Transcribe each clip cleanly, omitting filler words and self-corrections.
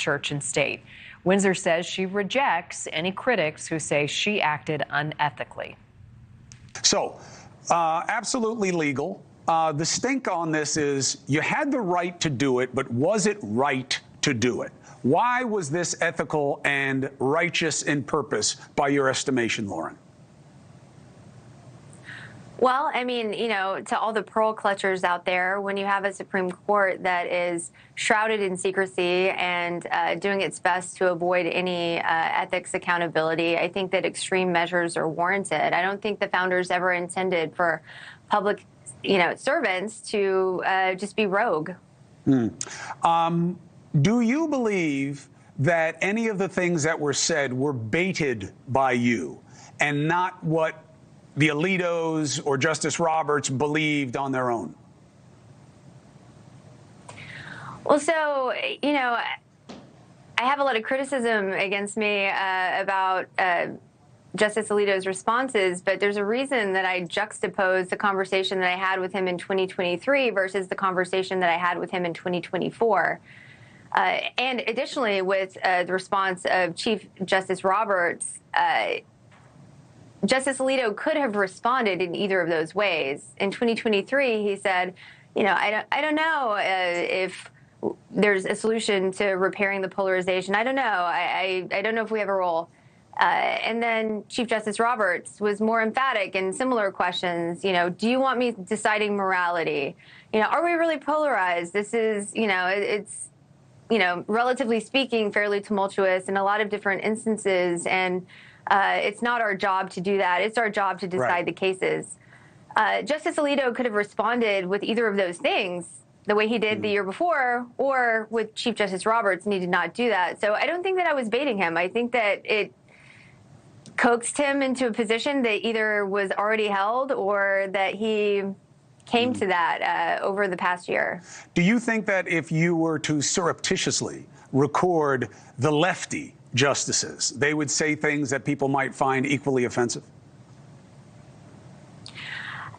church and state. Windsor says she rejects any critics who say she acted unethically. So, absolutely legal. The stink on this is you had the right to do it, but was it right to do it? Why was this ethical and righteous in purpose by your estimation, Lauren? Well, I mean, to all the pearl clutchers out there, when you have a Supreme Court that is shrouded in secrecy and doing its best to avoid any ethics accountability, I think that extreme measures are warranted. I don't think the founders ever intended for public, servants to just be rogue. Do you believe that any of the things that were said were baited by you and not what the Alitos or Justice Roberts believed on their own? Well, so, I have a lot of criticism against me about Justice Alito's responses, but there's a reason that I juxtapose the conversation that I had with him in 2023 versus the conversation that I had with him in 2024. And additionally, with the response of Chief Justice Roberts, Justice Alito could have responded in either of those ways. In 2023, he said, I don't know if there's a solution to repairing the polarization. I don't know. I don't know if we have a role. And then Chief Justice Roberts was more emphatic in similar questions. Do you want me deciding morality? Are we really polarized? This is, it's, relatively speaking, fairly tumultuous in a lot of different instances. And it's not our job to do that. It's our job to decide the cases. Justice Alito could have responded with either of those things the way he did the year before, or with Chief Justice Roberts, and he did not do that. So I don't think that I was baiting him. I think that it coaxed him into a position that either was already held or that he came to that over the past year. Do you think that if you were to surreptitiously record the lefty justices, they would say things that people might find equally offensive?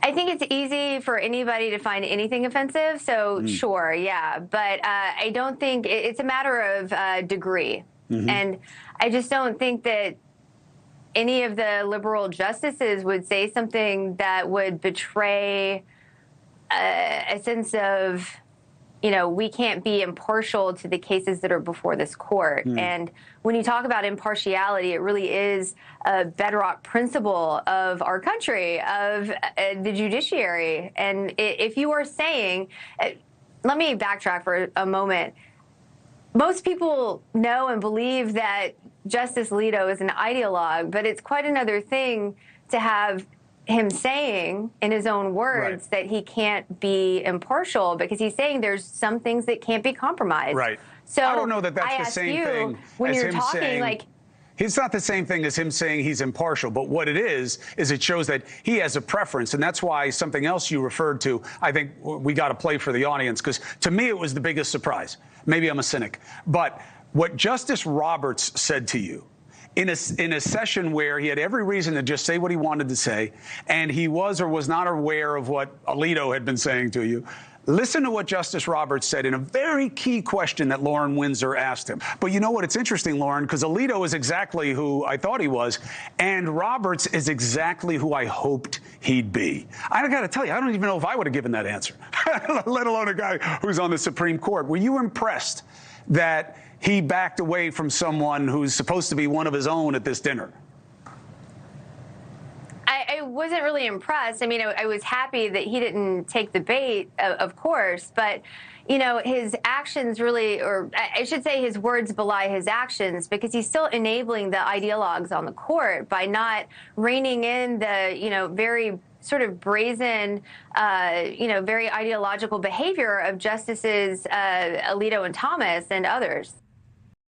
I think it's easy for anybody to find anything offensive, so sure, yeah. But I don't think it's a matter of degree. And I just don't think that any of the liberal justices would say something that would betray a sense of, we can't be impartial to the cases that are before this court. And when you talk about impartiality, it really is a bedrock principle of our country, of the judiciary. And if you are saying, let me backtrack for a moment. Most people know and believe that Justice Alito is an ideologue, but it's quite another thing to have him saying in his own words that he can't be impartial, because he's saying there's some things that can't be compromised. Right. So I don't know that that's the same thing when as you're him talking saying, it's not the same thing as him saying he's impartial, but what it is it shows that he has a preference. And that's why something else you referred to, I think we got to play for the audience, because to me it was the biggest surprise. Maybe I'm a cynic. But what Justice Roberts said to you in a session where he had every reason to just say what he wanted to say, and he was or was not aware of what Alito had been saying to you. Listen to what Justice Roberts said in a very key question that Lauren Windsor asked him. But you know what? It's interesting, Lauren, because Alito is exactly who I thought he was, and Roberts is exactly who I hoped he'd be. I got to tell you, I don't even know if I would have given that answer, let alone a guy who's on the Supreme Court. Were you impressed that he backed away from someone who's supposed to be one of his own at this dinner? I wasn't really impressed. I mean, I was happy that he didn't take the bait, of course, but, his actions really, or I should say his words belie his actions, because he's still enabling the ideologues on the court by not reining in the, very sort of brazen, very ideological behavior of Justices Alito and Thomas and others.